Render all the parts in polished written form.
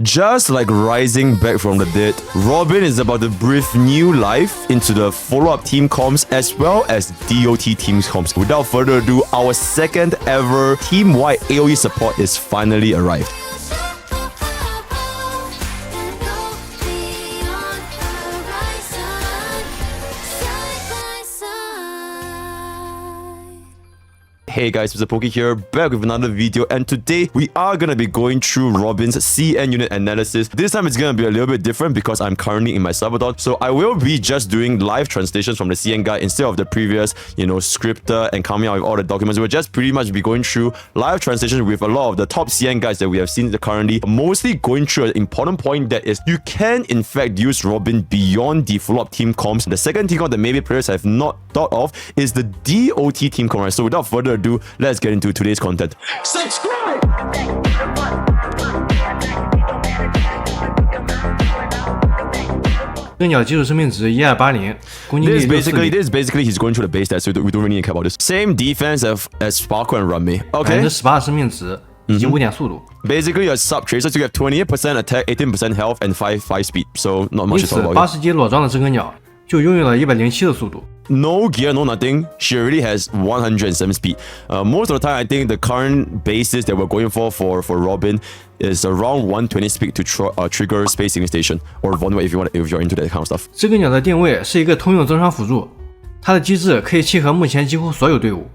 Just like rising back from the dead, Robin is about to breathe new life into the follow-up team comps as well as DOT team comps. Without further ado, our second ever team-wide AoE support is finally arrived. Hey guys, MrPokke here, back with another video, and today we are going to be going through Robin's CN unit analysis. This time it's going to be a little bit different because I'm currently in my Sabaton, so I will be just doing live translations from the CN guide instead of the previous, scripter and coming out with all the documents. We'll just pretty much be going through live translations with a lot of the top CN guides that we have seen currently, mostly going through an important point that is you can in fact use Robin beyond the follow-up team comps. The second team comp that maybe players have not thought of is the DOT team comp, right? So without further ado, let's get into today's content. Subscribe! This is basically he's going through the base stats, so we don't really care about this. Same defense as Sparkle and Runmei. Okay. Basically, your sub tracers, you have 28% attack, 18% health, and 5 speed. So not much to talk about. No gear, no nothing. She already has 107 speed. Most of the time, I think the current basis that we're going for Robin is around 120 speed to trigger Space Saving Station or Vonwacq if you're into that kind of stuff. 这个鸟的定位是一个通用增伤辅助，它的机制可以契合目前几乎所有队伍，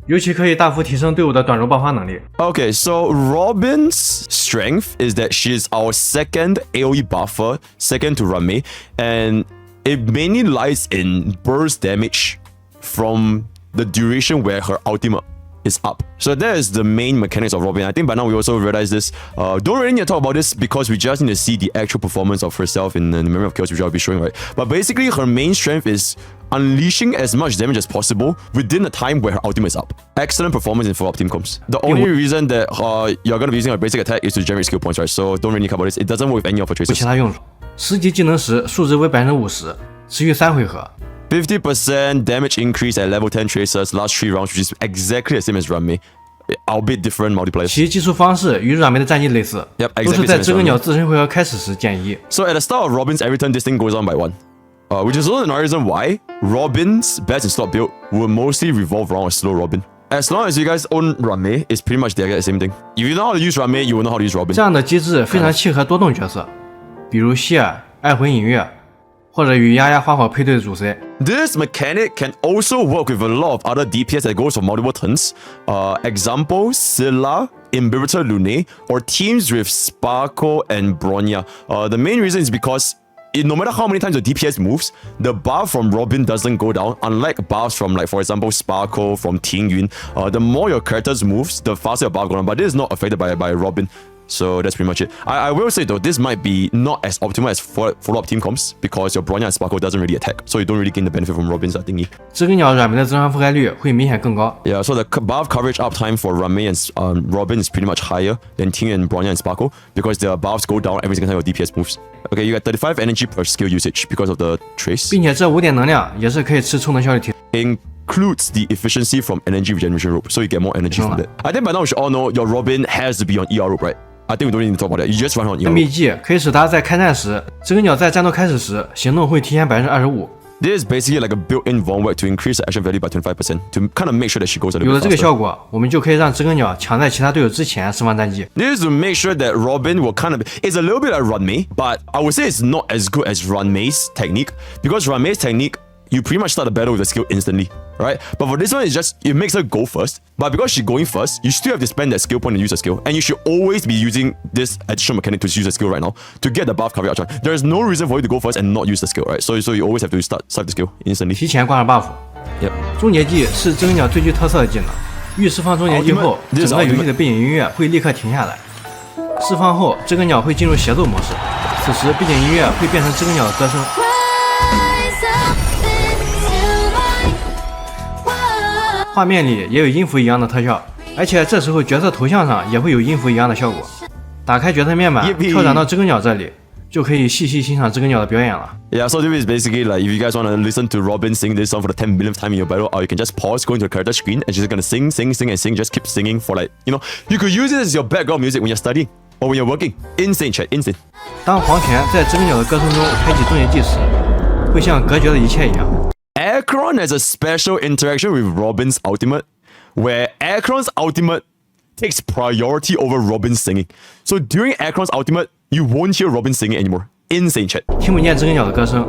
尤其可以大幅提升队伍的短轴爆发能力。Okay, so Robin's strength is that she's our second AoE buffer, second to Runmei, and it mainly lies in burst damage from the duration where her ultimate is up. So that is the main mechanics of Robin. I think by now we also realize this. Don't really need to talk about this because we just need to see the actual performance of herself in the Memory of Chaos, which I'll be showing, right? But basically, her main strength is unleashing as much damage as possible within the time where her ultimate is up. Excellent performance in follow-up team comps. The only reason that you're going to be using her basic attack is to generate skill points, right? So don't really care about this. It doesn't work with any of her traces. 其他用处，10级技能时数值为50%，持续3回合。50% damage increase at level 10 tracers last 3 rounds, which is exactly the same as Runmei, albeit different multipliers. 其技术方式与软梅的战绩类似， Yep, 都 exactly 是在 same as 这个 Runmei. 鸟自身回合开始时减1。So at the start of Robin's every turn, this thing goes on by 1. Which is also another reason why Robin's best in slot build will mostly revolve around a slow Robin. As long as you guys own Runmei, it's pretty much the same thing. If you know how to use Runmei, you will know how to use Robin. 这样的机制非常契合多动角色，比如希尔、爱魂隐月，或者与丫丫花火配对的主 C。 This mechanic can also work with a lot of other DPS that goes for multiple turns. Example, Scylla, Imbibiter Lune, or teams with Sparkle and Bronya. The main reason is because no matter how many times the DPS moves, the buff from Robin doesn't go down, unlike buffs from, like, for example, Sparkle, from Tingyun. The more your characters moves, the faster your buff goes down, but this is not affected by Robin. So that's pretty much it. I will say though, this might be not as optimal as follow-up team comps because your Bronya and Sparkle doesn't really attack, so you don't really gain the benefit from Robin's thingy. 这个鸟软梅的增伤覆盖率会明显更高。 Yeah, so the buff coverage uptime for Runmei and Robin is pretty much higher than Ting and Bronya and Sparkle because the buffs go down every single time your DPS moves. Okay, you get 35 energy per skill usage because of the trace. 并且这5点能量也是可以吃充能效率提。 Includes the efficiency from energy regeneration rope, so you get more energy from that. I think by now we should all know your Robin has to be on ER rope, right? I think we don't need to talk about that. You just run on ER. 秘技可以使它在开战时，这个鸟在战斗开始时行动会提前25%。 This is basically like a built-in Vonwacq to increase the action value by 25% to kind of make sure that she goes a little bit faster. 有了这个效果，我们就可以让这个鸟抢在其他队友之前释放战绩。 This is to make sure that Robin will kind of it's a little bit like Runmei, but I would say it's not as good as Runmei's technique because Runmei's technique, you pretty much start the battle with the skill instantly, right? But for this one, it's just, it makes her go first. But because she's going first, you still have to spend that skill point to use a skill. And you should always be using this additional mechanic to use a skill right now to get the buff coverage outcharge. There is no reason for you to go first and not use the skill, right? So you always have to start the skill instantly. 提前挂上 buff。 Yep. 终结技是这个鸟最具特色的技能。遇释放终结技后，整个游戏的背景音乐会立刻停下来。释放后，这个鸟会进入协奏模式，此时背景音乐会变成这个鸟的歌声。 画面里也有音符一样的特效，而且这时候角色头像上也会有音符一样的效果。打开角色面板，跳转到知更鸟这里，就可以细细欣赏知更鸟的表演了。 Yeah, so this is basically like if you guys want to listen to Robin sing this song for the 10 millionth time in your battle, or you can just pause, go into the character screen, and she's gonna sing, and just keep singing for like, you could use it as your background music when you're studying. or when you're working. Insane chat, insane. 当黄泉在知更鸟的歌声中开启终结技时，会像隔绝了一切一样。Acheron has a special interaction with Robin's ultimate, where Acheron's ultimate takes priority over Robin's singing. So during Acheron's ultimate, you won't hear Robin singing anymore. Insane chat. 听不见知更鸟的歌声，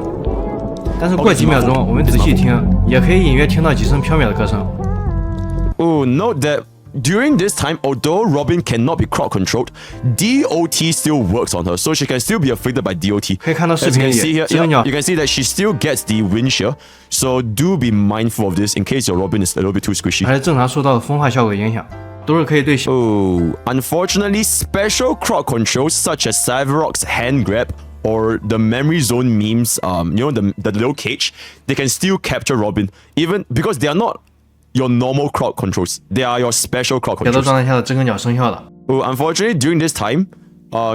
但是过几秒钟我们仔细听，也可以隐约听到几声飘渺的歌声。Oh, note that during this time, although Robin cannot be crowd controlled, DOT still works on her, so she can still be affected by DOT. 可以看到视 As you 频 can 里 see here, 知更鸟 you can see that she still gets the win share. So do be mindful of this in case your Robin is a little bit too squishy. 还是正常受到的风化效果影响，都是可以对。Oh, unfortunately, special crowd controls such as Savarok's hand grab or the memory zone memes, the little cage, they can still capture Robin, even because they are not your normal crowd controls. They are your special crowd 节奏 controls. 状态下的知更鸟生效了。Oh, unfortunately, during this time,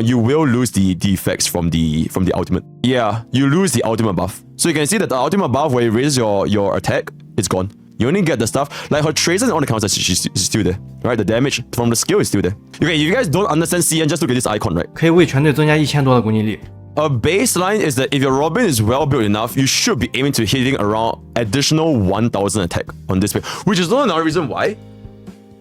you will lose the effects from the ultimate. Yeah, you lose the ultimate buff. So you can see that the ultimate buff, where it raises your attack, it's gone. You only get the stuff like her traces and all the counters. She's still there, right? The damage from the skill is still there. Okay, if you guys don't understand CN, just look at this icon, right? 可以为全队增加1000多的攻击力。A baseline is that if your Robin is well built enough, you should be aiming to hitting around additional 1000 attack on this build, which is not another reason why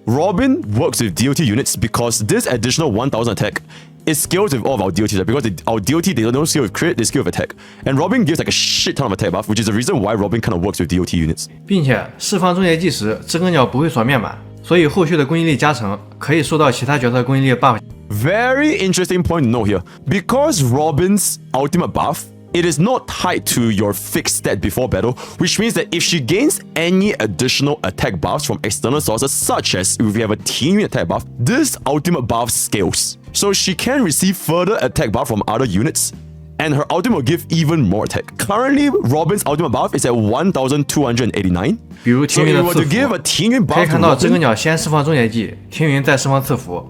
Robin works with DOT units, because this additional 1000 attack is scales with all of our DOTs, right? Because our DOT, they don't scale with crit, they scale with attack. And Robin gives like a shit ton of attack buff, which is the reason why Robin kind of works with DOT units. 并且释放终结技时，知更鸟不会锁面板，所以后续的攻击力加成可以受到其他角色攻击力的 buff。Very interesting point to note here. Because Robin's ultimate buff, it is not tied to your fixed stat before battle, which means that if she gains any additional attack buffs from external sources, such as if we have a team attack buff, this ultimate buff scales. So she can receive further attack buff from other units, and her ultimate will give even more attack. Currently, Robin's ultimate buff is at 1289. 比如 So 天 if 云 you 的 were 赐 to give 福， a team 可 buff 以 to 看到知更 Robin, 鸟先释放终结技，天云再释放赐福。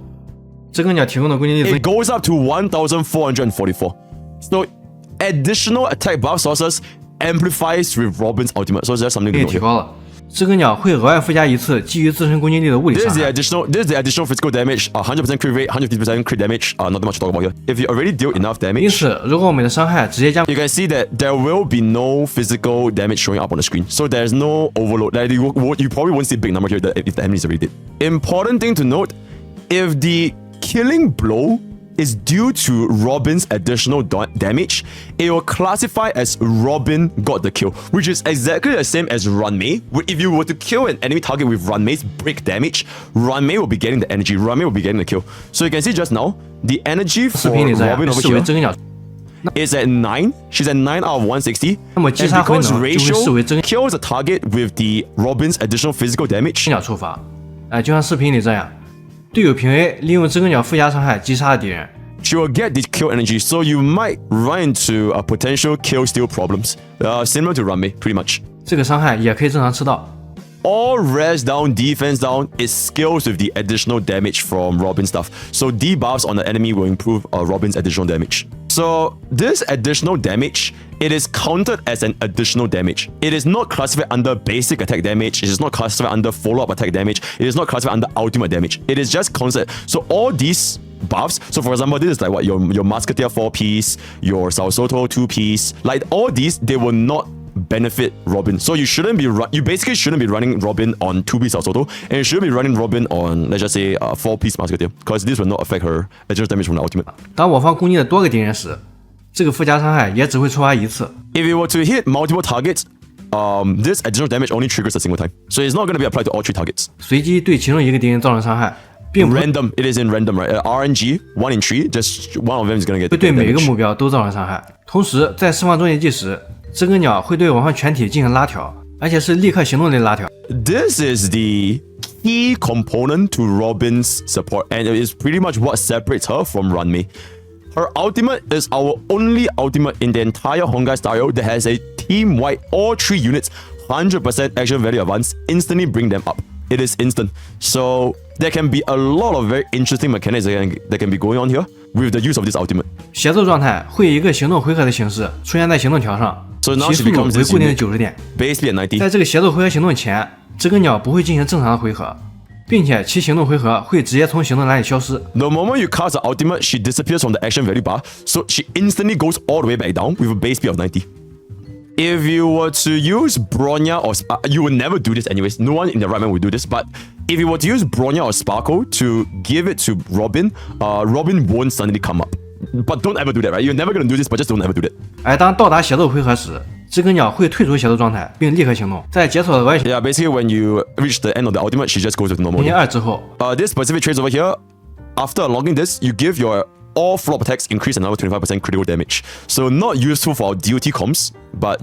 知更鸟提供的攻击力 it goes up to 1444. So additional attack buff sources amplifies with Robin's ultimate. So there's something 可 to 以 note 提 here. 高了。知更鸟会额外附加一次基于自身攻击力的物理 This 伤 is the 害。 additional physical damage, 100% crit rate, 150% crit damage. Not much to talk about here. If you already deal enough 因 damage, 此，如果我们的伤害直接将 you can see that there will be no physical damage showing up on the screen. So there's no overload. Like you probably won't see a big number here if the enemy is already dead. Important thing to note, if the killing blow is due to Robin's additional damage, it will classify as Robin got the kill, which is exactly the same as Runmei. If you were to kill an enemy target with Runmei's break damage, Runmei will be getting the energy, Runmei will be getting the kill. So you can see just now, the energy 视 for 频里这样 Robin 视 over 为 here 知更鸟。 is at 9. She's at 9 out of 160. 那么 And 击杀回 because 能就会视 ratio 为知更 kills the target with the Robin's additional physical damage, 鸟触发。就像视频里这样，队友平 A 利用知更鸟附加伤害击杀了敌人。 she will get the kill energy. So you might run into a potential kill steal problems. Similar to Runmei, pretty much. 这个伤害也可以正常吃到。 All res down, defense down, it scales with the additional damage from Robin stuff. So debuffs on the enemy will improve Robin's additional damage. So this additional damage, it is counted as an additional damage. It is not classified under basic attack damage. It is not classified under follow-up attack damage. It is not classified under ultimate damage. It is just counted. So all these buffs, so for example, this is like what your Musketeer 4-piece, your Sausoto 2-piece, like all these, they will not benefit Robin. So you shouldn't be you basically shouldn't be running Robin on 2-piece Sausoto, and you shouldn't be running Robin on, let's just say, 4-piece Musketeer, because this will not affect her additional damage from the ultimate. 当我方攻击了多个敌人时，这个附加伤害也只会触发一次。 If you were to hit multiple targets, this additional damage only triggers a single time. So it's not going to be applied to all 3 targets. 随机对其中一个敌人造成伤害，并不 Random, it is in random, right? RNG, 1 in 3, just one of them is going to get 会对每个 damage. 目标都造成伤害。同时，在释放终结技时，知更鸟会对我方全体进行拉条，而且是立刻行动类拉条。 This is the key component to Robin's support, and it is pretty much what separates her from Runmei. Her ultimate is our only ultimate in the entire honkaistarrail that has a team-wide all 3 units, 100% action value advance, instantly bring them up. It is instant. So there can be a lot of very interesting mechanics that can be going on here with the use of this ultimate. 协奏状态会以一个行动回合的形式出现在行动条上， So now 其 she 速度 becomes 为 this 固定的 unit, 90点。 basically at 90. 在这个协奏回合行动前，知更鸟不会进行正常的回合，并且其行动回合会直接从行动栏里消失。The moment you cast the ultimate, she disappears from the action value bar, so she instantly goes all the way back down with a base speed of 90. If you were to use Bronya or you would never do this anyways. No one in their right mind would do this. But if you were to use Bronya or Sparkle to give it to Robin, Robin won't suddenly come up. But don't ever do that, right? You're never gonna do this, but just don't ever do that. 而当到达协奏回合时，知更鸟会退出协奏状态，并立刻行动。在解锁的 Yeah, basically when you reach the end of the ultimate, she just goes with normal. 2之后，this specific traits over here, after unlocking this, you give your all follow-up attacks increase another 25% critical damage. So not useful for our DOT comps, but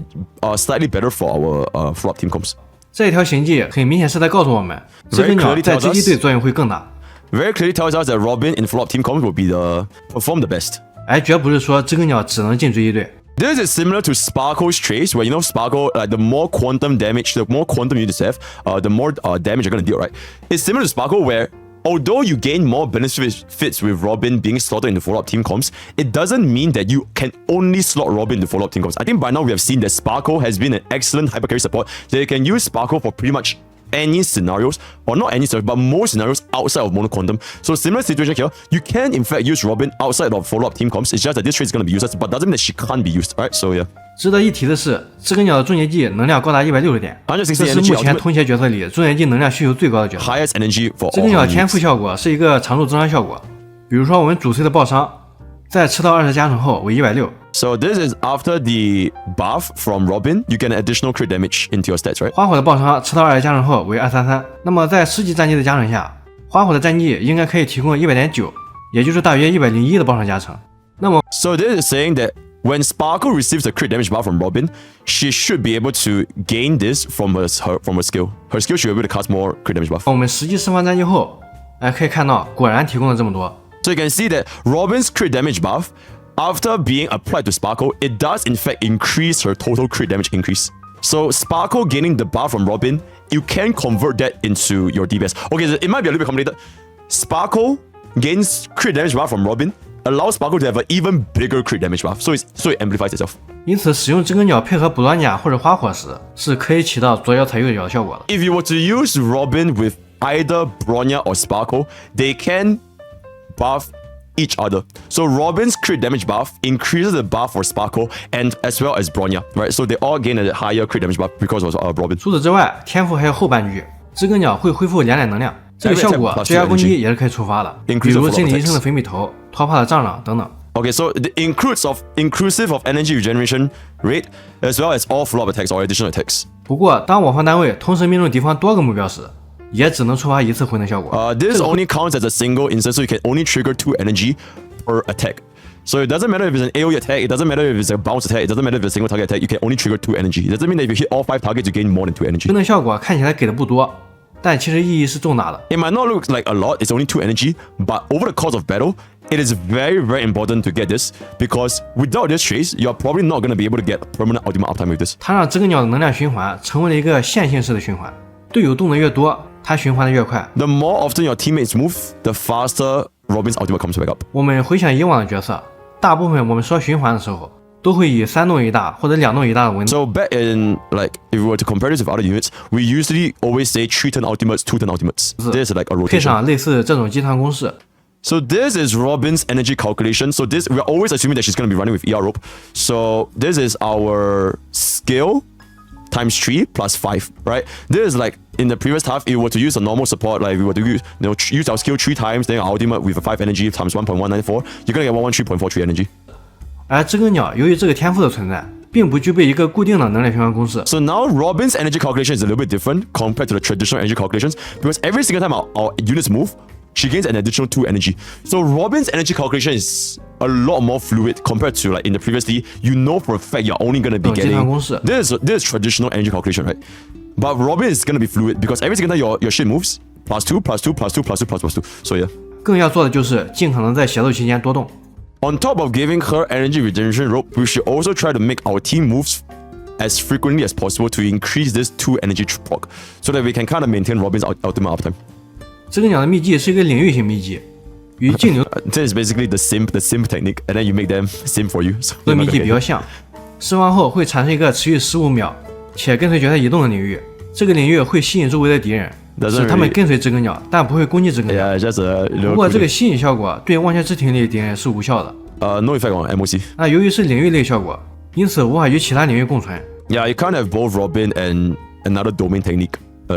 slightly better for our follow-up team comps. 这一条行迹很明显是在告诉我们，知更鸟在追击队作用会更大。Very clearly tells us that Robin in follow-up team comps will perform the best. 而绝不是说知更鸟只能进追击队。This is similar to Sparkle's trace, where Sparkle, the more quantum damage, the more quantum you have, the more damage you're gonna deal, right? It's similar to Sparkle, where although you gain more benefits with Robin being slotted into follow-up team comps, it doesn't mean that you can only slot Robin into follow-up team comps. I think by now we have seen that Sparkle has been an excellent hypercarry support, that you can use Sparkle for pretty much any scenarios, or not any scenarios, but most scenarios outside of Mono Quantum. So similar situation here, you can in fact use Robin outside of follow-up team comps. It's just that this trait is going to be useless, but doesn't mean that she can't be used, right? So yeah. 值得一提的是，知更鸟的终结技能量高达160点，这是目前通协角色里终结技能量需求最高的角色。Highest energy for all. 知更鸟天赋效果是一个常驻增伤效果，比如说我们主 C 的爆伤，在吃到20加成后为160。So this is after the buff from Robin, you get an additional crit damage into your stats, right? 花火的爆伤吃到20加成后为233。那么在10级战绩的加成下，花火的战绩应该可以提供100.9，也就是大约101的爆伤加成。那么 So this is saying that when Sparkle receives a crit damage buff from Robin, she should be able to gain this from her skill. Her skill should be able to cast more crit damage buff. 我们实际释放战绩后，可以看到果然提供了这么多。So you can see that Robin's crit damage buff, after being applied to Sparkle, it does in fact increase her total crit damage increase. So Sparkle gaining the buff from Robin, you can convert that into your DPS. Okay, so it might be a little bit complicated. Sparkle gains crit damage buff from Robin, allows Sparkle to have an even bigger crit damage buff, so it amplifies itself. 因此，使用知更鸟配合补装甲或者花火时，是可以起到左脚踩右脚的效果的。If you were to use Robin with either Bronya or Sparkle, they can buff each other. So Robin's crit damage buff increases the buff for Sparkle and as well as Bronya, right? So they all gain a higher crit damage buff because of Robin. 除此之外，天赋还有后半句，知更鸟会恢复2点能量，这个效果追加攻击也是可以触发的，比如心理医生的粉笔头、拖帕的蟑螂等等。Okay, so the inclusive of energy regeneration rate as well as all follow-up attacks or additional attacks. 不过，当我方单位同时命中敌方多个目标时，也只能触发一次回能效果。This only counts as a single instance, so you can only trigger 2 energy per attack. So it doesn't matter if it's an AoE attack, it doesn't matter if it's a bounce attack, it doesn't matter if it's a single target attack, you can only trigger 2 energy. It doesn't mean that if you hit all 5 targets, you gain more than 2 energy. 回能效果看起来给的不多，但其实意义是重大的。 It might not look like a lot, it's only 2 energy, but over the course of battle, it is very, very important to get this, because without this trace, you're probably not going to be able to get permanent ultimate uptime with this. 它让知更鸟的能量循环成为了一个线性式的循环，队友动得越多，它循环的越快。The more often your teammates move, the faster Robin's ultimate comes back up. 我们回想以往的角色，大部分我们说循环的时候，都会以3动一大或者2动一大的文字。 So back in, like, if we were to compare this with other units, we usually always say 3 turn ultimates, 2 turn ultimates. This is like a rotation. 配上类似这种集团公式。 So this is Robin's energy calculation. So this, we're always assuming that she's going to be running with ER rope. So this is our skill times 3 plus 5, right? This is like in the previous half, if we were to use a normal support, like we were to use our skill 3 times, then our ultimate with a 5 energy times 1.194, you're going to get 113.43 energy. 而知更鸟由于这个天赋的存在，并不具备一个固定的能量循环公式。 So now Robin's energy calculation is a little bit different compared to the traditional energy calculations, because every single time our units move, she gains an additional 2 energy. So Robin's energy calculation is a lot more fluid compared to like in the previously, you know for a fact you're only going to be getting... This is traditional energy calculation, right? But Robin is going to be fluid because every single time your shit moves, plus 2, plus 2, plus 2, plus 2, plus 2. So yeah. 更要做的就是尽可能在协奏期间多动。 On top of giving her energy regeneration rope, we should also try to make our team moves as frequently as possible to increase this 2 energy proc, so that we can kind of maintain Robin's ultimate uptime. 知更鸟的秘技是一个领域性秘技，与竞流 This is basically the simp technique, and then you make them simp for you. 和秘技比较像。释放后会产生一个持续15秒且跟随角色移动的领域，这个领域会吸引周围的敌人，使它们跟随知更鸟，但不会攻击知更鸟。不过这个吸引效果对忘却之庭类点是无效的。No effect on MOC。那由于是领域类效果，因此无法与其他领域共存。Yeah, you can't have both Robin and another domain technique.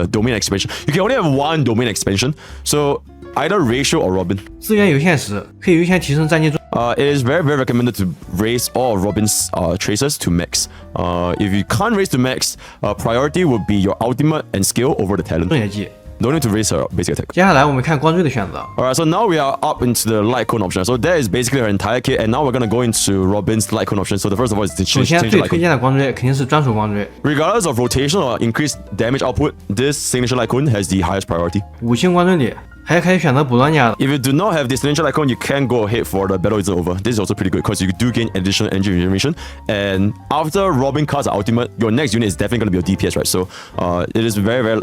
Domain expansion. You can only have one domain expansion. So either Ratio or Robin. 资源有限时，可以优先提升战绩中。It is very recommended to raise all Robin's traces to max. If you can't raise to max, priority would be your ultimate and skill over the talent. 重野技。Don't need to raise her basic attack. 接下来我们看光锥的选择。Alright, so now we are up into the lightcone option. So that is basically her entire kit, and now we're gonna go into Robin's lightcone option. So the first of all is to change the lightcone. 首先最推荐的光锥肯定是专属光锥。Regardless of rotation or increased damage output, this signature lightcone has the highest priority. 5星光锥里还可以选择捕捉鸟。If you do not have this signature lightcone, you can go ahead for the battle isn't over. This is also pretty good because you do gain additional energy regeneration. And after Robin casts her ultimate, your next unit is definitely gonna be your DPS, right? So it is very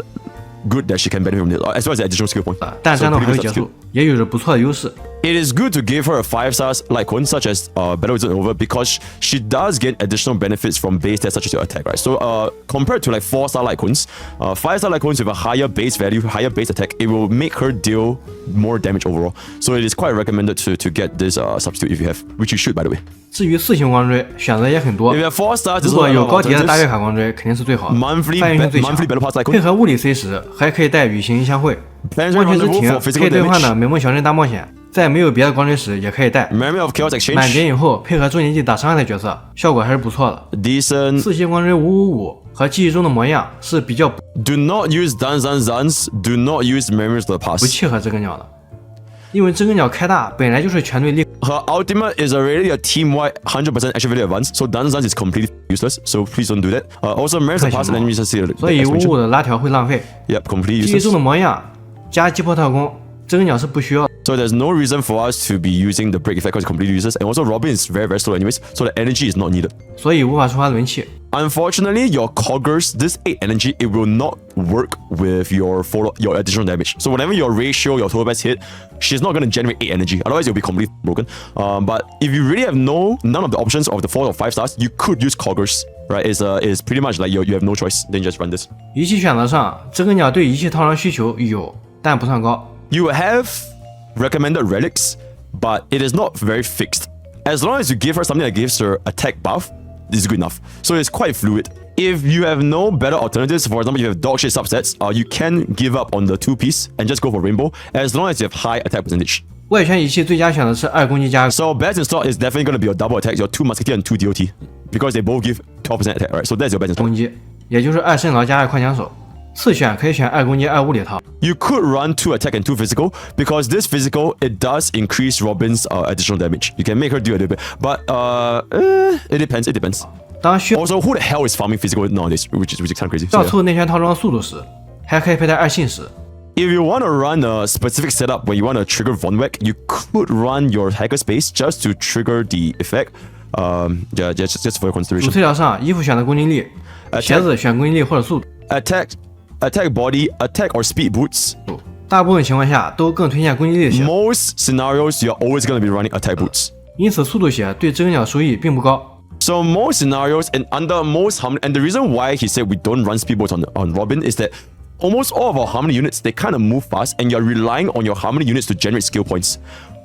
good that she can benefit from this, as well as the additional skill point. 但战斗还未结束，也有着不错的优势。It is good to give her a 5-star lightcone such as battle isn't over because she does gain additional benefits from base stats such as your attack, right? So compared to like 4-star lightcones, 5-star lightcones with a higher base value, higher base attack, it will make her deal more damage overall. So it is quite recommended to get this substitute if you have, which you should by the way. 至于4星光锥，选择也很多。If you have 4-stars, 如果有高级的大月卡光锥，肯定是最好的，泛用性最强。配合物理 C 时，还可以带与行一相会。忘却之庭可以兑换的美梦小镇大冒险，在没有别的光锥时也可以带。满点以后配合重年纪打伤害的角色，效果还是不错的。4星光锥555和记忆中的模样是比较 Do not use Duns. Do not use Memories of the Past. 不契合知更鸟的，因为知更鸟开大本来就是全队力。Her ultimate is already a team-wide 100% action value advance, so Duns is completely useless. So please don't do that. Also, Memories of the Past and enemies see the 所以555的拉条会浪费。Yep, completely useless. 记忆中的模样加击破特工，知更鸟是不需要。So there's no reason for us to be using the break effect because it's completely useless. And also Robin is very slow anyways, so the energy is not needed. 所以无法触发轮器。Unfortunately, your Coggers, this 8 energy, it will not work with your additional damage. So whenever your ratio, your total best hit, she's not going to generate 8 energy. Otherwise, it'll be completely broken. But if you really have none of the options of the 4 or 5 stars, you could use Coggers. Right, it's pretty much like you have no choice. Then just run this. 仪器选择上，知更鸟对仪器套装需求有，但不算高。You have recommended relics, but it is not very fixed. As long as you give her something that gives her attack buff, this is good enough. So it's quite fluid. If you have no better alternatives, for example, you have dog shit subsets, you can give up on the 2-piece and just go for rainbow, as long as you have high attack percentage. 外圈仪器最佳选择是2攻击加。So best in slot is definitely going to be your double attack, your 2 musketeer and 2 DOT, because they both give 12% attack, right? So that's your best in slot. 攻击，也就是2圣劳加2快枪手。次选可以选2攻击2物理套。You could run 2 attack and 2 physical because this physical it does increase Robin's additional damage. You can make her do a little bit, but it depends. It depends. Also, who the hell is farming physical nowadays? Which is kind of crazy. 要促内圈套装速度时，还可以佩戴2信使。If you want to run a specific setup when you want to trigger Vonwacq, you could run your hacker space just to trigger the effect. Yeah, just for your consideration. 主视角上，衣服选择攻击力，鞋子选攻击力或者速度。Attack body, attack or speed boots. 大部分情况下都更推荐攻击力的鞋。Most scenarios, you're always going to be running attack boots. 因此，速度鞋对知更鸟收益并不高。So most scenarios and under most harmony, and the reason why he said we don't run speed boots on Robin is that almost all of our harmony units, they kind of move fast and you're relying on your harmony units to generate skill points.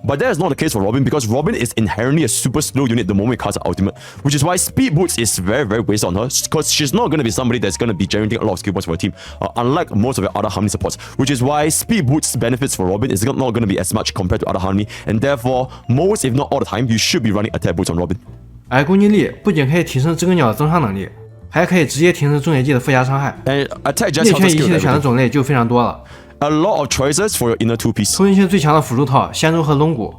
But that is not the case for Robin because Robin is inherently a super slow unit the moment it casts her ultimate, which is why speed boots is very wasted on her because she's not going to be somebody that's going to be generating a lot of skill points for her team, unlike most of your other harmony supports, which is why speed boots benefits for Robin is not going to be as much compared to other harmony, and therefore most if not all the time you should be running attack boots on Robin. 而攻击力不仅可以提升知更鸟的增伤能力，还可以直接提升重野技的附加伤害。内圈仪器的选择种类就非常多了。A lot of choices for your inner 2-piece. 冲击性最强的辅助套，仙舟和龙骨。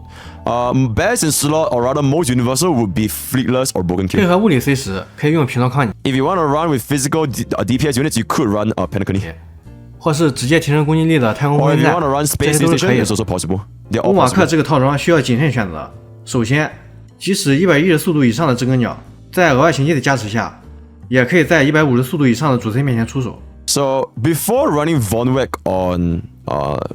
Best in slot or rather most universal would be Fleetless or Broken King. 配合物理 C 时可以用平头抗你。If you want to run with physical DPS units, you could run Pentacle. 或是直接提升攻击力的太空空间站，这些都是可以的。von瓦克这个套装需要谨慎选择。首先，即使110速度以上的知更鸟，在额外行技的加持下，也可以在150速度以上的主 C 面前出手。So before running Vonwacq on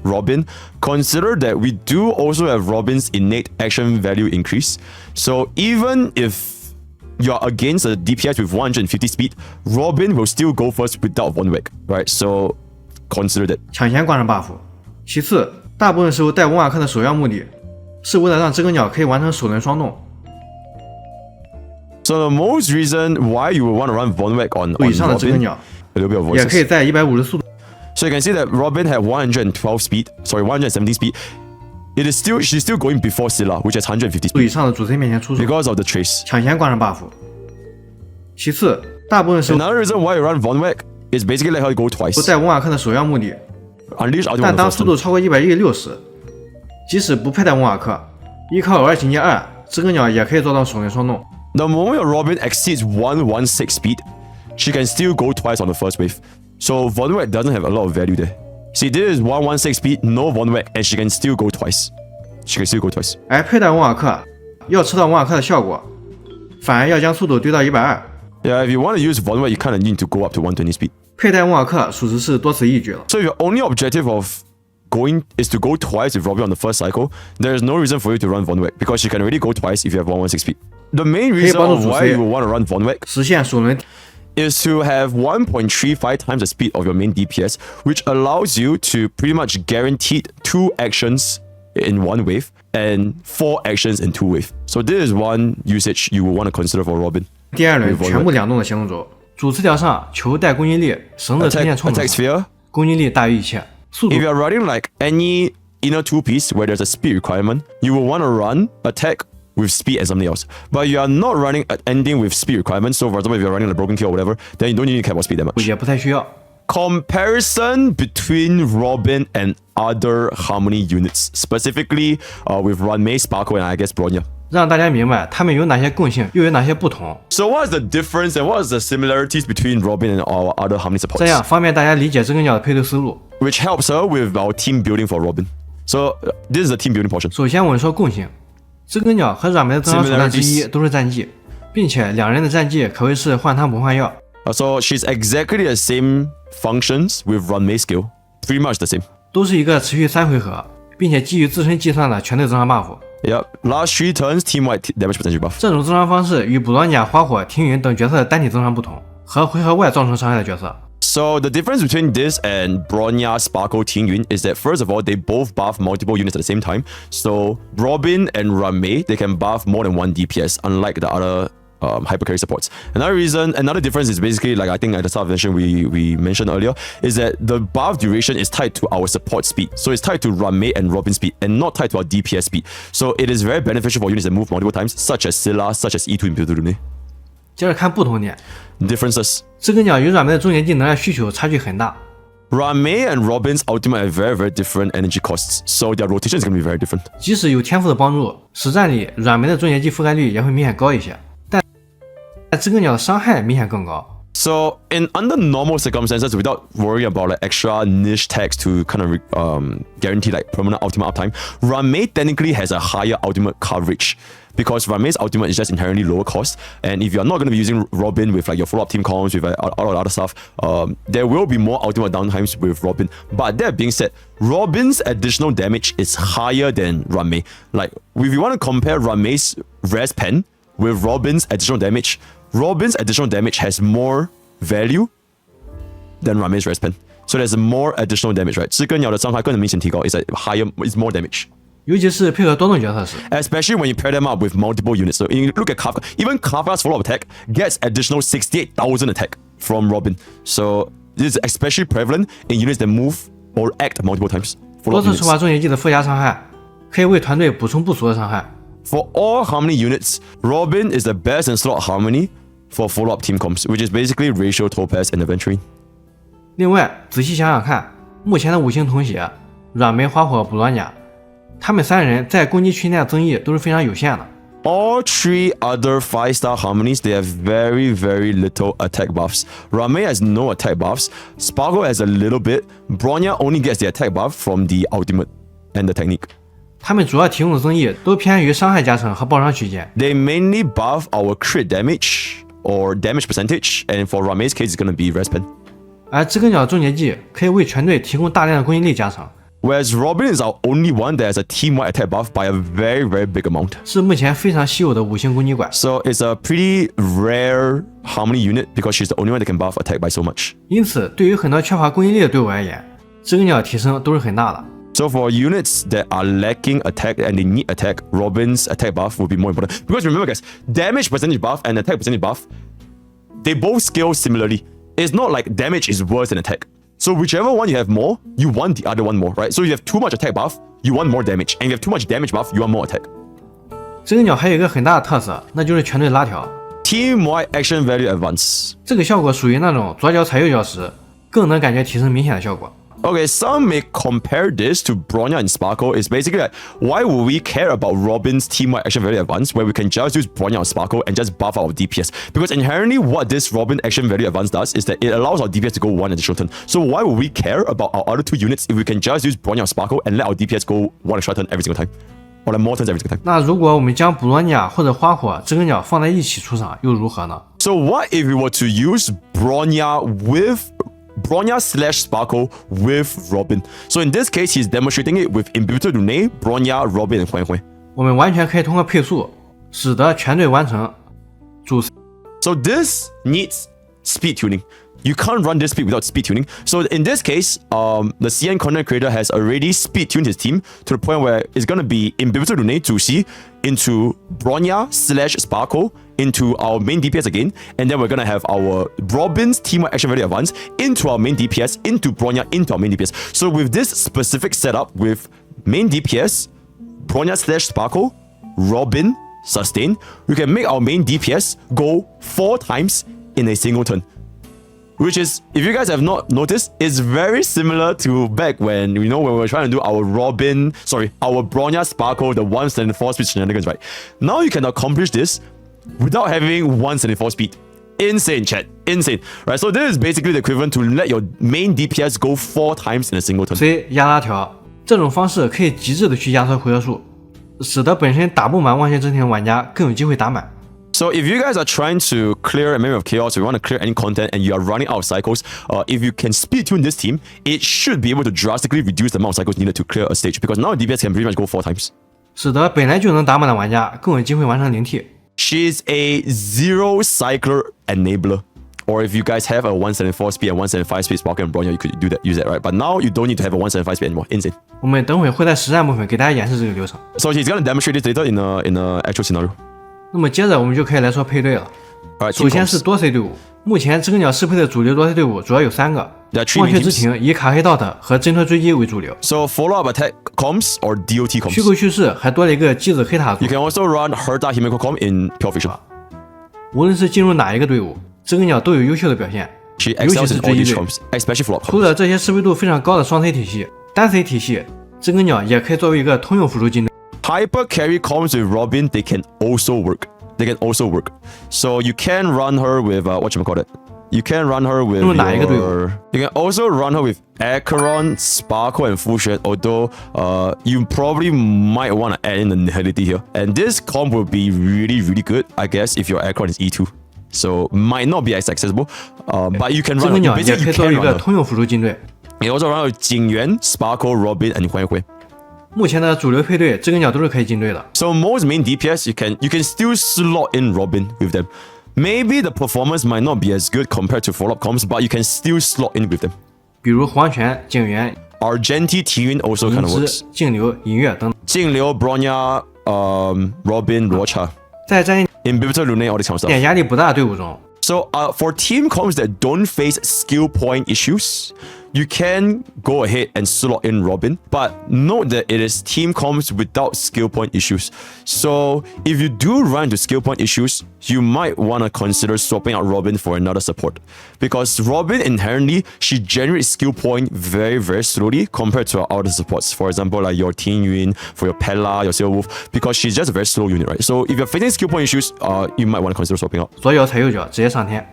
Robin, consider that we do also have Robin's innate action value increase. So even if you're against a DPS with 150 speed, Robin will still go first without Vonwacq, right? So consider that. 抢先挂上 buff。其次，大部分时候带文瓦克的首要目的是为了让知更鸟可以完成首轮双动。So the most reason why you would want to run Vonwacq on 以上的知更鸟 a little bit of 也可以 voices. 在150速度。 So you can see that Robin had 170 speed. She's still going before Scylla, which has 150以 speed 上的主 C 面前出手， because of the trace. 抢先挂上 buff。其次，大部分时候 Another reason why you run Vonwacq is basically let her go 不 twice. 带文瓦克的首要目的， Unleash ultimate 但 on the 当 first 速 turn. 度超过160，即使不佩戴文瓦克，依靠偶尔情节2，知更鸟也可以做到首轮双动。 The moment your Robin exceeds 116 speed, she can still go twice on the first wave. So Vonwacq doesn't have a lot of value there. See, this is 116 speed, no Vonwacq, and she can still go twice. She can still go twice. 而佩戴文瓦克要吃到文瓦克的效果，反而要将速度堆到120。 Yeah, if you want to use Vonwacq, you kind of need to go up to 120 speed. 佩戴文瓦克属实是多此一举了。 So if your only objective of going is to go twice with Robin on the first cycle, there is no reason for you to run Vonwacq because she can already go twice if you have 116 speed. The main reason why you would want to run Vonwacq 实现首轮 is to have 1.35 times the speed of your main DPS, which allows you to pretty much guaranteed 2 actions in 1 wave and 4 actions in 2 wave. So this is one usage you will want to consider for Robin. 第2轮全部2动的行动轴，主词条上球带攻击力，绳子呈现冲 Attack 刺， sphere. 攻击力大于一切，速度 If you're running like any inner 2 piece where there's a speed requirement, you will want to run attack with speed and something else. But you are not running at ending with speed requirements. So for example, if you're running a broken kill or whatever, then you don't need to care about speed that much. 也不太需要。 Comparison between Robin and other Harmony units, specifically with Runmei, Sparkle, and I guess Bronya. 让大家明白它们有哪些共性，又有哪些不同， So what is the difference and what is the similarities between Robin and our other Harmony 这 supports? 样方便大家理解知更鸟的配对思路。 Which helps her with our team building for Robin. So this is the team building portion. 首先我们说共性，知更鸟和软梅的增长手段之一都是战绩，并且2人的战绩可谓是换汤不换药。 So she's exactly the same functions with Runmei skill. Pretty much the same. 都是一个持续3回合，并且基于自身计算的全队增长 buff。 Yep. Last 3 turns, teamwide damage percentage buff. 这种增长方式与布罗尼亚、花火、听云等角色的单体增长不同，和回合外造成伤害的角色。 So the difference between this and Bronya, Sparkle, Tingyun is that first of all, they both buff multiple units at the same time. So Robin and Runmei, they can buff more than 1 DPS, unlike the other hypercarry supports. Another difference is basically, like I think at the start of the session we mentioned earlier, is that the buff duration is tied to our support speed. So it's tied to Runmei and Robin speed and not tied to our DPS speed. So it is very beneficial for units that move multiple times, such as Scylla, such as E2 Imperial. 接着看不同点， Differences. 知更鸟与软梅的终结技能量需求差距很大。 Runmei and Robin's ultimate have very, very different energy costs, so their rotation is going to be very different. 即使有天赋的帮助，实战里软梅的终结技覆盖率也会明显高一些，但知更鸟的伤害明显更高。 So under normal circumstances, without worrying about like extra niche tags to kind of guarantee like permanent ultimate uptime, Runmei technically has a higher ultimate coverage because Runmei's ultimate is just inherently lower cost. And if you're not going to be using Robin with like your follow-up team comms, with all the other stuff, there will be more ultimate downtimes with Robin. But that being said, Robin's additional damage is higher than Runmei. Like if you want to compare Runmei's res pen with Robin's additional damage, Robin's additional damage has more value than Runmei's res pen. So there's more additional damage, right? 知更鸟的伤害更明显提高 is like higher, is more damage. 尤其是配合多动角色时， Especially when you pair them up with multiple units. So you look at Kafka, even Kafka's follow-up attack gets additional 68,000 attack from Robin. So this is especially prevalent in units that move or act multiple times. 多 Follow-up 次 units. 触发终结技的附加伤害，可以为团队补充不足的伤害。 For all Harmony units, Robin is the best in slot Harmony for follow-up team comps, which is basically Ratio, Topaz, and Aventurine. 另外，仔细想想看，目前的5星同血、软梅、花火、布罗尼亚，他们3人在攻击区内的增益都是非常有限的。 All 3 other 5-star Harmonies, they have very, very little attack buffs. Runmei has no attack buffs. Sparkle has a little bit. Bronya only gets the attack buff from the ultimate and the technique. 他们主要提供的增益都偏于伤害加成和爆伤区间。 They mainly buff our crit damage or damage percentage, and for Runmei's case, it's going to be res pen. 而知更鸟终结技可以为全队提供大量的攻击力加成， Whereas Robin is our only one that has a team-wide attack buff by a very, very big amount. 是目前非常稀有的5星攻击怪。 So it's a pretty rare Harmony unit because she's the only one that can buff attack by so much. 因此，对于很多缺乏攻击力的队伍而言，知更鸟提升都是很大的。So for units that are lacking attack and they need attack, Robin's attack buff will be more important. Because remember guys, damage percentage buff and attack percentage buff, they both scale similarly. It's not like damage is worse than attack. So whichever one you have more, you want the other one more, right? So if you have too much attack buff, you want more damage. And if you have too much damage buff, you want more attack. 知更鸟还有一个很大的特色，那就是全队拉条。Teamwide action value advance. 这个效果属于那种左脚踩右脚时，更能感觉提升明显的效果。Okay, some may compare this to Bronya and Sparkle. It's basically like, why would we care about Robin's teamwide action value advance where we can just use Bronya or Sparkle and just buff our DPS? Because inherently what this Robin action value advance does is that it allows our DPS to go one additional turn. So why would we care about our other two units if we can just use Bronya or Sparkle and let our DPS go one extra turn every single time? Or like more turns every single time. 那如果我们将布洛尼亚或者花火、知更鸟放在一起出场，又如何呢？ So what if we were to use Bronya/Sparkle with Robin? So in this case, he's demonstrating it with Imbibitor Rune, Bronya, Robin, and Huan Hui. 我们完全可以通过配速，使得全队完成主。So this needs speed tuning. You can't run this speed without speed tuning. So in this case, the CN content creator has already speed tuned his team to the point where it's going to be Imbibitor Rune 主席 into Bronya/Sparkle into our main DPS again, and then we're going to have our Robin's teamwide action value advance into our main DPS, into Bronya, into our main DPS. So with this specific setup with main DPS, Bronya/Sparkle, Robin, sustain, we can make our main DPS go 4 times in a single turn. Which is, if you guys have not noticed, is very similar to back when, when we were trying to do our our Bronya Sparkle, the 174 speed shenanigans, right? Now you can accomplish this without having 174 speed. Insane, chat. Insane. Right? So this is basically the equivalent to let your main DPS go 4 times in a single turn. 所以压拉条这种方式可以极致的去压缩回合数，使得本身打不满万线之庭的玩家更有机会打满。So if you guys are trying to clear a Memory of Chaos, or you want to clear any content and you are running out of cycles, if you can speed tune this team, it should be able to drastically reduce the amount of cycles needed to clear a stage, because now DPS can pretty much go 4 times. 使得本来就能打满的玩家更有机会完成零 T。 She's a 0 cycler enabler. Or if you guys have a 174 speed and 175 speed Sparkle and Bronya, you could use that, right? But now you don't need to have a 175 speed anymore. Insane. 我们等会会在实战部分给大家演示这个流程。 So he's gonna demonstrate this later in a actual scenario. 那么接着我们就可以来说配对了。 首先是多 C 队伍，目前知更鸟适配的主流多 C 队伍主要有3个。忘却之庭以卡黑 DOT 和挣脱追击为主流。 So FOLLOWUP attack comms or DOT comms. 虚构叙事还多了一个机子黑塔组。 You can also run heralding com in pure vision. 无论是进入哪一个队伍，知更鸟都有优秀的表现， She 尤其 excels 是 in 追 all 击 these 队。 comms, especially FOLLOWUP 除 comms. 了这些适配度非常高的双 C 体系，单 C 体系知更鸟也可以作为一个通用辅助进队。 Hypercarry comms with Robin, they can also work. So you can run her with whatchamacallit. You can run her with you can also run her with Acheron, Sparkle, and Fushue, although you probably might want to add in the nihility here. And this comp will be really, really good, I guess, if your Acheron is E2. So might not be as accessible, but you can run her. Basically, you can run her. You also run her Jingyuan, Sparkle, Robin, and Huan Hui. 目前的主流配对，知更鸟都是可以进队的。 So most main DPS, you can still slot in Robin with them. Maybe the performance might not be as good compared to FOLLOWUP comms, but you can still slot in with them. 比如黄泉、景元、 Argenti Tian also kind of works. 净流、银月等。净流、Bronya, Robin, Rocha. 在战 Imbibitor Rune, all this kind of stuff. 点压力不大的队伍中。 So for team comms that don't face skill point issues, you can go ahead and slot in Robin, but note that it is team comms without skill point issues. So if you do run into skill point issues, you might want to consider swapping out Robin for another support. Because Robin inherently, she generates skill point very, very slowly compared to our other supports. For example, like your Tin Yun, for your Pella, your Silver Wolf, because she's just a very slow unit, right? So if you're facing skill point issues, you might want to consider swapping out. 左脚踩右脚，直接上天。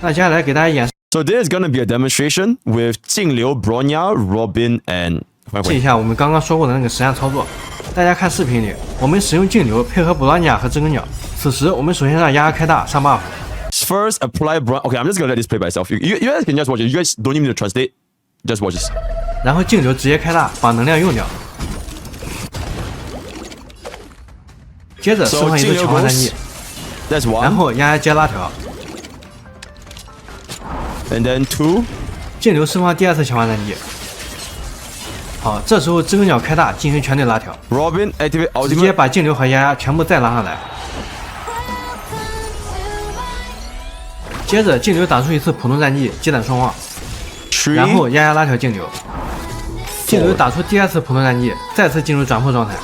那接下来给大家演示。 So this is gonna be a demonstration with 净流、Bronya, Robin, and 试一下我们刚刚说过的那个实战操作。大家看视频里，我们使用净流配合布洛尼亚和知更鸟。此时我们首先让压开大上 buff。First, apply Okay, I'm just gonna let this play by itself. You guys can just watch it. You guys don't even need to translate. Just watch this. 然后净流直接开大，把能量用掉。接着释放一个强化战绩。That's one. 然后压接拉条。 And then 2. 净流释放第2次强化战绩。好，这时候知更鸟开大进行全队拉条 Robin activate 直接 ultimate. 把静流和丫丫全部再拉上来。接着静流打出一次普通战绩击打双望，然后丫丫拉条静流。静流打出第2次普通战绩，再次进入转破状态，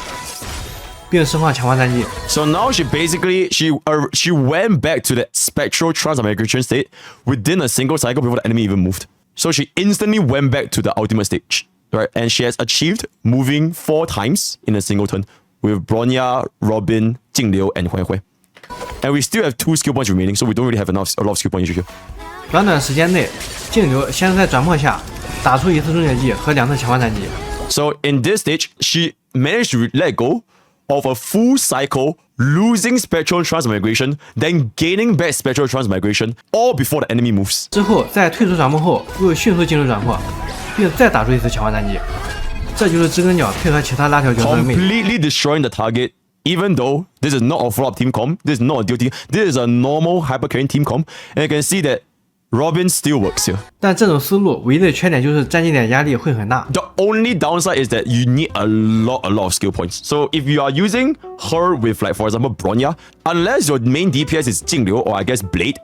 并释放强化战绩。So now she basically she went back to the spectral transmigration state within a single cycle before the enemy even moved. So she instantly went back to the ultimate stage, right? And she has achieved moving 4 times in a single turn with Bronya, Robin, Jingliu, and Hui. And we still have 2 skill points remaining, so we don't really have a lot of skill points here. 短时间内，静流先是在转破下打出1次终结技和2次强化战绩。So in this stage, she managed to let go of a full cycle, losing spectral transmigration, then gaining back spectral transmigration, all before the enemy moves. 之后在退出转破后，又迅速进入转破，并再打出1次强化战绩。这就是知更鸟配合其他拉条角色的魅力。Completely destroying the target. Even though this is not a follow-up team comp, this is not a DOT, this is a normal hypercarry team comp, and you can see that Robin still works here. 但这种思路唯一的缺点就是战绩点压力会很大。The only downside is that you need a lot of skill points. So if you are using her with, like, for example, Bronya, unless your main DPS is Jingliu or I guess Blade,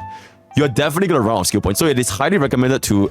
you're definitely gonna run out of skill points. So it is highly recommended to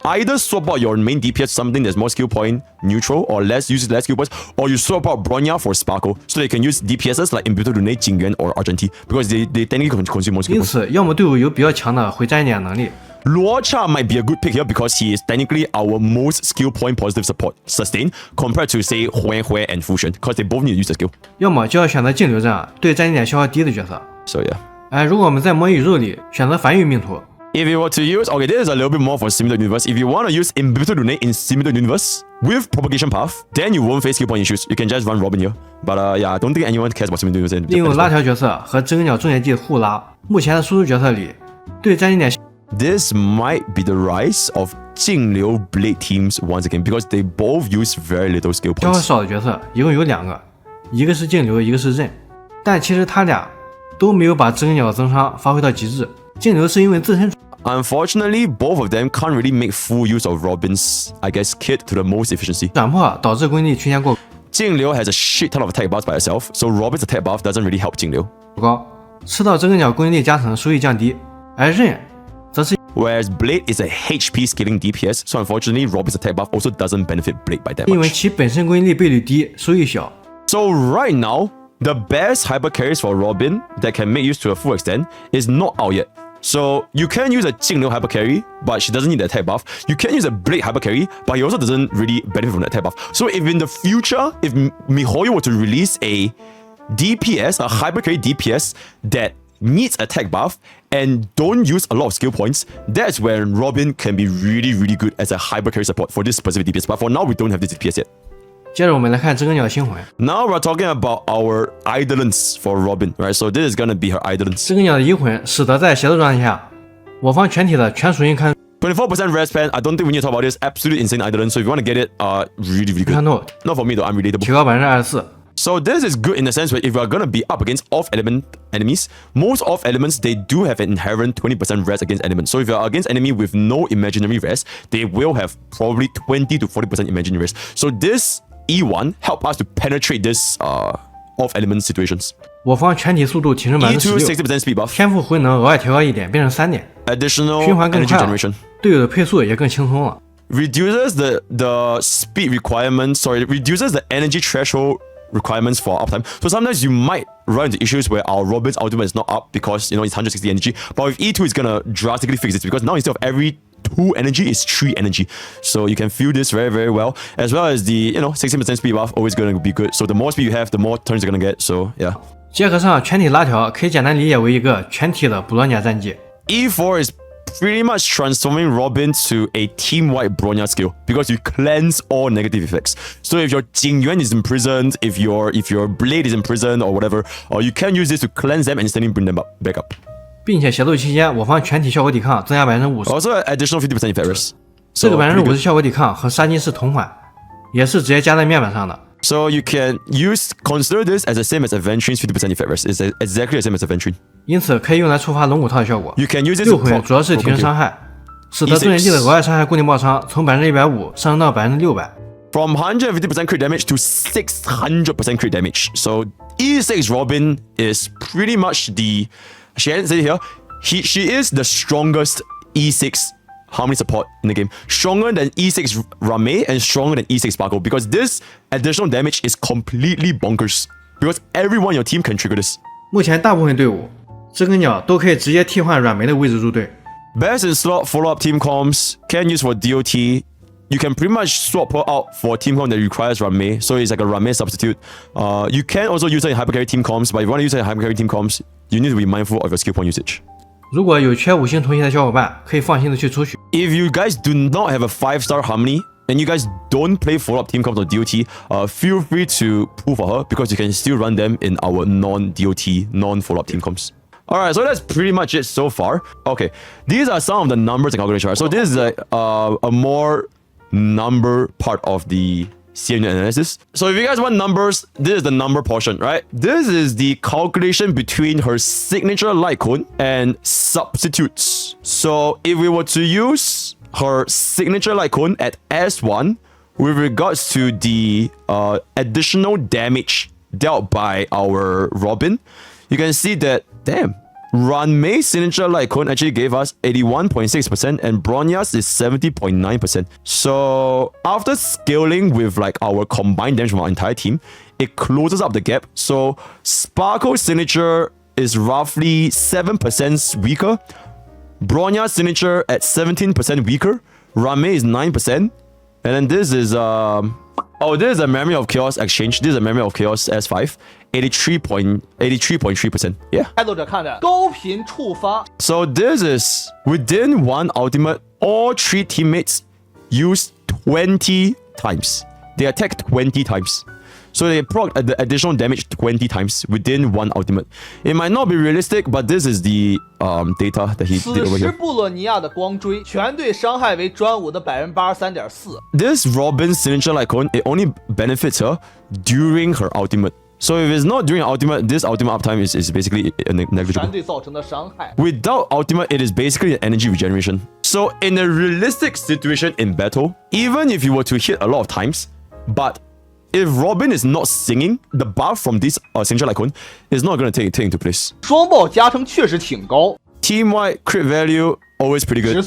either swap out your main DPS something that's more skill point neutral or use less skill points, or you swap out Bronya for Sparkle, so they can use DPSs like Imbuto Lunate, Jingyuan, or Argenti, because they technically consume more skill 因 points. 此，要么队伍有比较强的回战一点能力， Luocha might be a good pick here because he is technically our most skill point positive support sustain compared to say Hui and Fusion, because they both need to use the skill. 要么就要选择静流这样对战绩点消耗低的角色。 So yeah. 如果我们在魔宇宙里选择繁育命途， If you were to use, okay, this is a little bit more for Simulated Universe. If you want to use Imbuto Lunate in Simulated Universe with Propagation Path, then you won't face skill point issues. You can just run Robin here. But yeah, I don't think anyone cares about Simulated Universe. 利用拉条角色和知更鸟终结技互拉，目前的输出角色里对战绩点 This might be the rise of Jingliu Blade teams once again because they both use very little skill 消耗 points. 少的角色一共有2个，一个是静流，一个是刃，但其实他俩都没有把知更鸟的增伤发挥到极致。静流是因为自身 Unfortunately, both of them can't really make full use of Robin's, I guess, kit to the most efficiency. 转破导致攻击力区间过 Jingliu has a shit ton of attack buffs by herself, so Robin's attack buff doesn't really help Jingliu. 高，吃到知更鸟攻击力加成，收益降低，而刃则是 Whereas Blade is a HP scaling DPS, so unfortunately Robin's attack buff also doesn't benefit Blade by that 因为 much. 其本身攻击力倍率低，收益小。 So right now, the best hyper carries for Robin that can make use to a full extent is not out yet. So you can use a Jingliu hyper carry, but she doesn't need the attack buff. You can use a Blade hyper carry, but he also doesn't really benefit from the attack buff. So if in the future, if MiHoYo were to release a DPS, a hyper carry DPS that needs attack buff and don't use a lot of skill points, that's when Robin can be really, really good as a hyper carry support for this specific DPS. But for now, we don't have this DPS yet. 接着我们来看知更鸟星魂， Now we're talking about our Eidolons for Robin, right? So this is gonna be her Eidolons. 知更鸟的移魂使得在协作状态下，我方全体的全属性看 24% res pen. I don't think we need to talk about this. Absolutely insane Eidolon. So if you want to get it, really, really 看 good. 透， Not for me though. I'm relatable. 提高24%。 So this is good in the sense where if you are gonna be up against off element enemies, most off elements they do have an inherent 20% res against elements. So if you are against enemy with no imaginary res, they will have probably 20 to 40% imaginary res. So this E1 help us to penetrate this off element situations. 我方全体速度提升 E2 16%， 60% speed buff, 天赋回能额外调高1点，变成3点， additional 循环更 energy 快了 generation. 队友的配速也更轻松了。 Reduces the speed requirements, sorry, reduces the energy threshold requirements for uptime. So sometimes you might run into issues where our Robin's ultimate is not up because, you know, it's 160 energy. But with E2, it's gonna drastically fix this because now instead of every 2 energy, it's 3 energy. So you can feel this very, very well. As well as the, 16% speed buff, always gonna be good. So the more speed you have, the more turns you're gonna get. So yeah. 结合上全体拉条，可以简单理解为一个全体的布罗尼亚战绩。 E4 is pretty much transforming Robin to a team-wide Bronya skill because you cleanse all negative effects. So if your Jingyuan is imprisoned, if your Blade is imprisoned or whatever, or you can use this to cleanse them and instantly bring them back up. 并且协作期间，我方全体效果抵抗增加50%。 Also additional 50% effect res. 这个 pretty good. 50%效果抵抗和杀金是同款，也是直接加在面板上的。 So you can consider this as the same as Aventrine's 50% effect rest. It's exactly the same as Aventrine. 因此可以用来触发龙骨套的效果。 You can use this 六 to 魂主要是提升伤害，使得终结技的额外伤害固定爆伤从150%上升到600%。From 150% crit damage to 600% crit damage. So E6 Robin is pretty much the... She hadn't said it here. She is the strongest E6 harmony support in the game. Stronger than E6 Rame and stronger than E6 Sparkle, because this additional damage is completely bonkers. Because everyone on your team can trigger this. 目前大部分队伍知更鸟都可以直接替换软梅的位置入队。Best in slot follow-up team comms, can use for DOT. You can pretty much swap her out for a team comp that requires Rame, so it's like a Rame substitute. You can also use her in hypercarry team comms, but if you want to use her in hypercarry team comms, you need to be mindful of your skill point usage. 如果有缺5星同系的小伙伴，可以放心的去出取。If you guys do not have a 5-star harmony and you guys don't play follow-up team comps or DOT, feel free to pull for her because you can still run them in our non-DOT, non-follow-up team comps. Alright, so that's pretty much it so far. Okay, these are some of the numbers and calculations. Right? So this is a more number part of the CM analysis. So if you guys want numbers, this is the number portion, right? This is the calculation between her signature light cone and substitutes. So if we were to use her signature light cone at S1 with regards to the additional damage dealt by our Robin, you can see that, damn, Ranmei's signature light cone actually gave us 81.6% and Bronya's is 70.9%. So after scaling with like our combined damage from our entire team, it closes up the gap. So Sparkle's signature is roughly 7% weaker. Bronya's signature at 17% weaker. Ranmei is 9%. And then this is this is a Memory of Chaos exchange. This is a Memory of Chaos S5. 83.3%. Yeah. So this is within one ultimate, all 3 teammates use 20 times. They attack 20 times. So they proc the additional damage 20 times within one ultimate. It might not be realistic, but this is the data that he did over here. This Robin's signature icon, it only benefits her during her ultimate. So if it's not during ultimate, this ultimate uptime is basically negligible. Without ultimate, it is basically an energy regeneration. So in a realistic situation in battle, even if you were to hit a lot of times, but if Robin is not singing, the buff from this signature icon is not going to take into place. Team-wide crit value, always pretty good.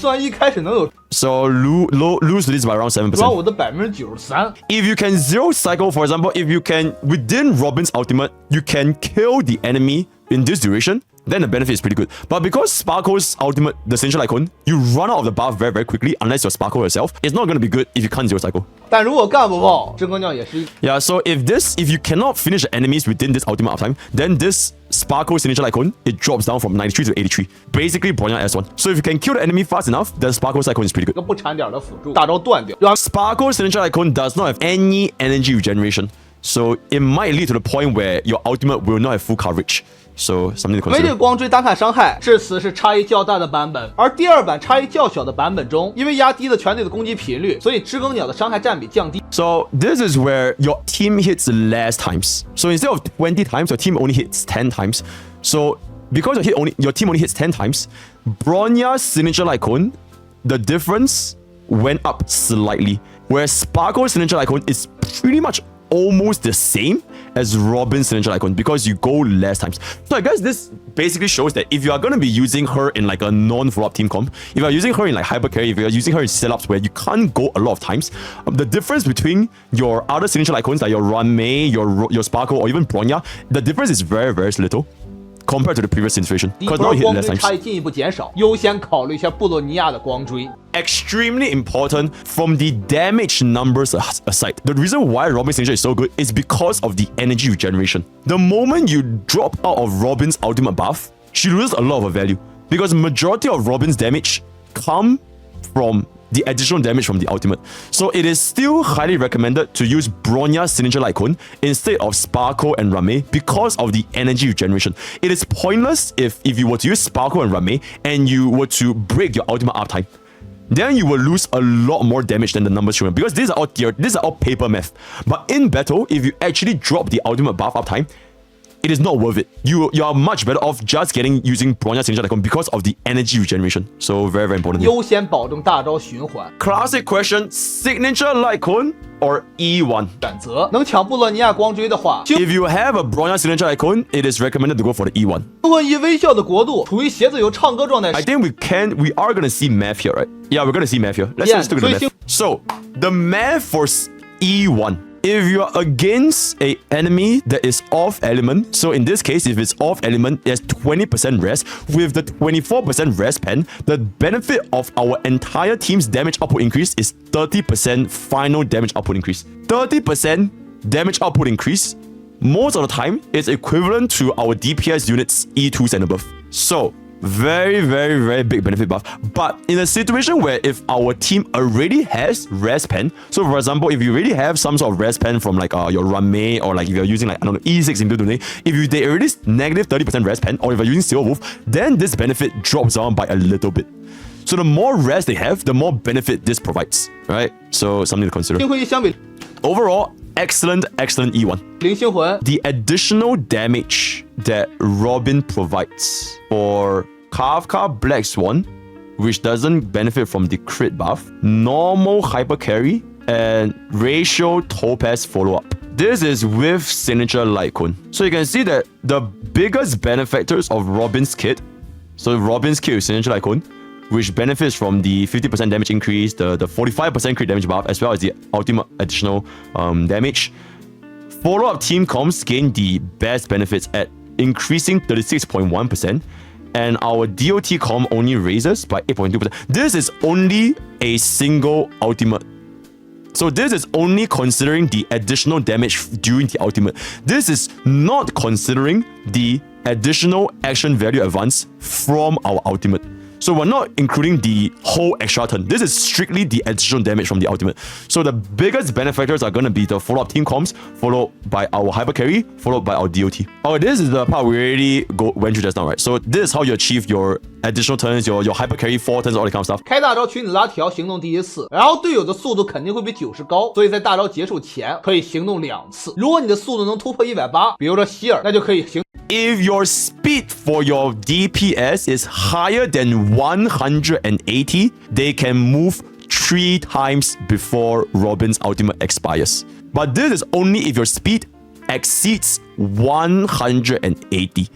So lose to this by around 7%. If you can zero cycle, for example, if you can, within Robin's ultimate, you can kill the enemy in this duration, then the benefit is pretty good. But because Sparkle's ultimate, the signature icon, you run out of the buff very, very quickly unless you're Sparkle yourself. It's not going to be good if you can't zero cycle. Yeah, so if you cannot finish the enemies within this ultimate uptime, then this Sparkle signature icon, it drops down from 93 to 83. Basically, Bronya S1. So if you can kill the enemy fast enough, then Sparkle's icon is pretty good. Sparkle's signature icon does not have any energy regeneration. So it might lead to the point where your ultimate will not have full coverage. So something to consider. 每对光锥单看伤害，这词是差异较大的版本，而第二版差异较小的版本中，因为压低了全队的攻击频率，所以知更鸟的伤害占比降低。So this is where your team hits less times. So instead of 20 times, your team only hits 10 times. So because your team only hits 10 times, Bronya's signature icon, the difference went up slightly, whereas Sparkle's signature icon is pretty much almost the same as Robin's signature icon because you go less times. So I guess this basically shows that if you are going to be using her in like a non-follow-up team comp, if you are using her in like hypercarry, if you are using her in setups where you can't go a lot of times, the difference between your other signature icons like your Ranmei, your Sparkle, or even Bronya, the difference is very, very little compared to the previous situation. Because now you hit less times. Extremely important from the damage numbers aside. The reason why Robin's signature is so good is because of the energy regeneration. The moment you drop out of Robin's ultimate buff, she loses a lot of her value because majority of Robin's damage come from the additional damage from the ultimate. So it is still highly recommended to use Bronya's signature icon instead of Sparkle and Ranmei because of the energy regeneration. It is pointless if you were to use Sparkle and Ranmei and you were to break your ultimate uptime. Then you will lose a lot more damage than the numbers shown because these are all paper math. But in battle, if you actually drop the ultimate buff uptime, it is not worth it. You are much better off just using Bronya Signature Lightcone because of the energy regeneration. So very, very important. 优先保证大招循环。Classic question: Signature Lightcone or E1? 选择能抢布洛尼亚光锥的话， If you have a Bronya Signature Lightcone, it is recommended to go for the E1. 灵魂以微笑的国度处于鞋子有唱歌状态 I 时， think we are gonna see math here, right? Yeah, we're gonna see math here. Let's Yeah, look at the math. So the math for E1. If you are against a enemy that is off element, so in this case, if it's off element, there's 20% rest. With the 24% rest pen, the benefit of our entire team's damage output increase is 30% final damage output increase. 30% damage output increase, most of the time, is equivalent to our DPS units E2s and above. So, very, very, very big benefit buff. But in a situation where if our team already has rest pen, so for example, if you already have some sort of rest pen from like your Rame, or like if you're using like, I don't know, E6 in Build, if they already negative 30% rest pen, or if you're using Silver Wolf, then this benefit drops down by a little bit. So the more rest they have, the more benefit this provides, right? So something to consider. 灵魂一相比 Overall, excellent E1. 灵星魂 The additional damage that Robin provides for Kafka Black Swan, which doesn't benefit from the crit buff, normal Hypercarry, and ratio Topaz Follow-Up. This is with Signature Lightcone. So you can see that the biggest benefactors of Robin's kit, so Robin's kit with Signature Lightcone, which benefits from the 50% damage increase, the 45% crit damage buff, as well as the ultimate additional damage. Follow-Up team comps gain the best benefits at increasing 36.1%, and our DOT comp only raises by 8.2%. This is only a single ultimate. So this is only considering the additional damage during the ultimate. This is not considering the additional action value advance from our ultimate. So we're not including the whole extra turn. This is strictly the additional damage from the ultimate. So the biggest benefactors are going to be the follow-up team comps, followed by our hypercarry, followed by our DOT. Oh, this is the part we already went through just now, right? So this is how you achieve your additional turns, your hypercarry 4 turns, all that kind of stuff. 开大招群体拉条行动第一次，然后队友的速度肯定会比90高，所以在大招结束前可以行动2次。如果你的速度能突破180，比如说希尔，那就可以行。If your speed for your DPS is higher than 180, they can move 3 times before Robin's ultimate expires. But this is only if your speed exceeds 180.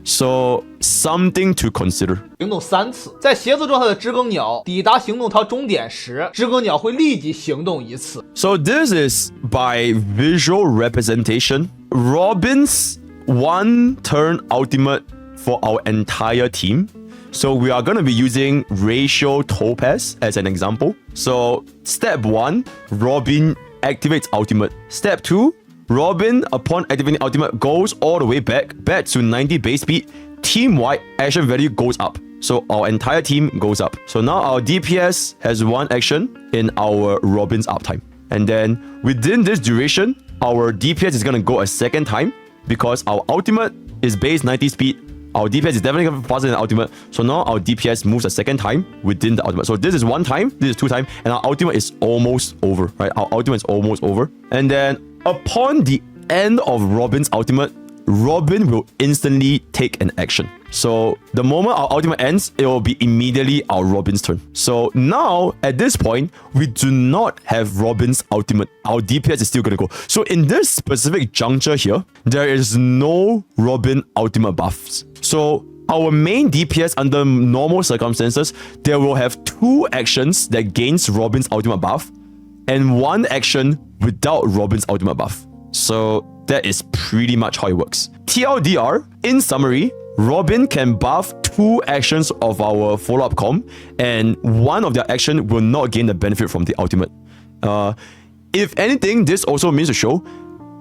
So something to consider. 行动3次，在鞋子状态的知更鸟抵达行动它终点时，知更鸟会立即行动1次。So this is by visual representation. Robin's 1 turn ultimate for our entire team. So we are going to be using ratio Topaz as an example. So step 1, Robin activates ultimate. Step 2, Robin, upon activating ultimate, goes all the way back to 90 base speed. Team-wide action value goes up. So our entire team goes up. So now our DPS has 1 action in our Robin's uptime. And then within this duration, our DPS is going to go a second time because our ultimate is base 90 speed. Our DPS is definitely faster than ultimate. So now our DPS moves a second time within the ultimate. So this is 1 time, this is 2 times, and our ultimate is almost over, right? Our ultimate is almost over. And then upon the end of Robin's ultimate, Robin will instantly take an action. So the moment our ultimate ends, it will be immediately our Robin's turn. So now, at this point, we do not have Robin's ultimate. Our DPS is still going to go. So in this specific juncture here, there is no Robin ultimate buffs. So our main DPS under normal circumstances, they will have 2 actions that gains Robin's ultimate buff and 1 action without Robin's ultimate buff. So that is pretty much how it works. TLDR, in summary, Robin can buff 2 actions of our follow-up comp, and 1 of their action will not gain the benefit from the ultimate. If anything, this also means to show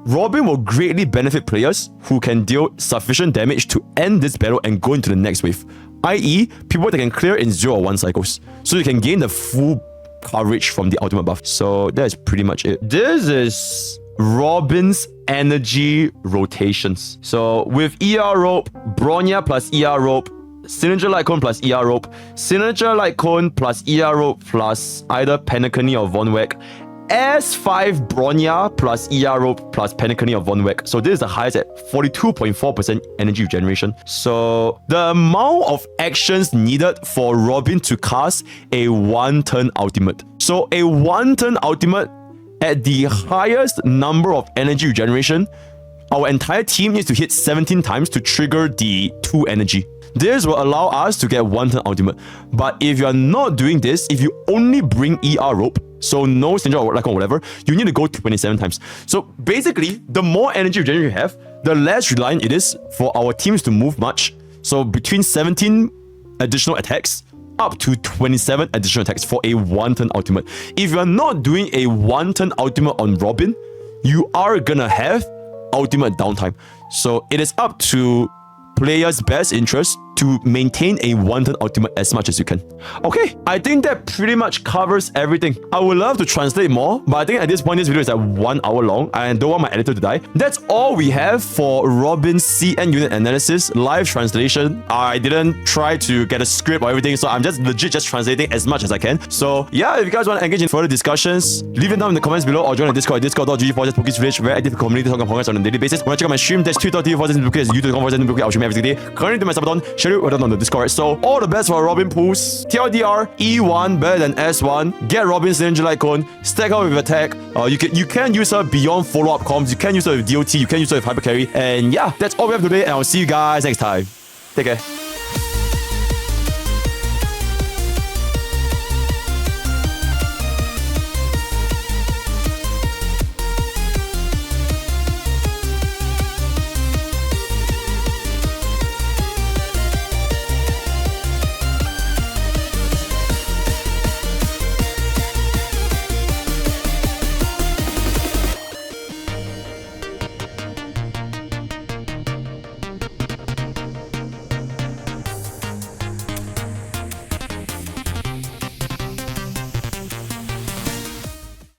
Robin will greatly benefit players who can deal sufficient damage to end this battle and go into the next wave, i.e. people that can clear in 0 or 1 cycles, so you can gain the full coverage from the ultimate buff. So that is pretty much it. This is Robin's energy rotations. So with ER Rope, Bronya plus ER Rope, Signature Lightcone plus ER Rope, Signature Lightcone plus ER Rope plus either Penacony or Vonwacq, S5 Bronya plus ER Rope plus Penacony of Vonwacq. So this is the highest at 42.4% energy regeneration. So the amount of actions needed for Robin to cast a 1-turn ultimate. So a 1-turn ultimate at the highest number of energy regeneration, our entire team needs to hit 17 times to trigger the 2 energy. This will allow us to get 1-turn ultimate. But if you're not doing this, if you only bring ER Rope, so no Stranger or Lightcone or whatever, you need to go 27 times. So basically, the more energy regeneration you have, the less reliant it is for our teams to move much. So between 17 additional attacks up to 27 additional attacks for a 1-turn ultimate. If you're not doing a 1-turn ultimate on Robin, you are gonna have ultimate downtime. So it is up to players' best interest to maintain a 1-turn ultimate as much as you can. Okay, I think that pretty much covers everything. I would love to translate more, but I think at this point this video is like 1 hour long. I don't want my editor to die. That's all we have for Robin's CN unit analysis, live translation. I didn't try to get a script or everything, so I'm just legit just translating as much as I can. So yeah, if you guys want to engage in further discussions, leave it down in the comments below or join the Discord, discord.gg/PokkeVillage, where I active community talk on Honkai on a daily basis. When I check out my stream, that's twitch.tv/PokkeVillage, youtube.com/PokkeVillage. I'll stream every day. Currently do my subathon, share it on the Discord. So all the best for Robin pools. TLDR, E1 better than S1. Get Robin's Ninja Lightcone. Stack out with attack. You can use her beyond follow-up comms. You can use her with DOT. You can use her with Hypercarry. And yeah, that's all we have today. And I'll see you guys next time. Take care.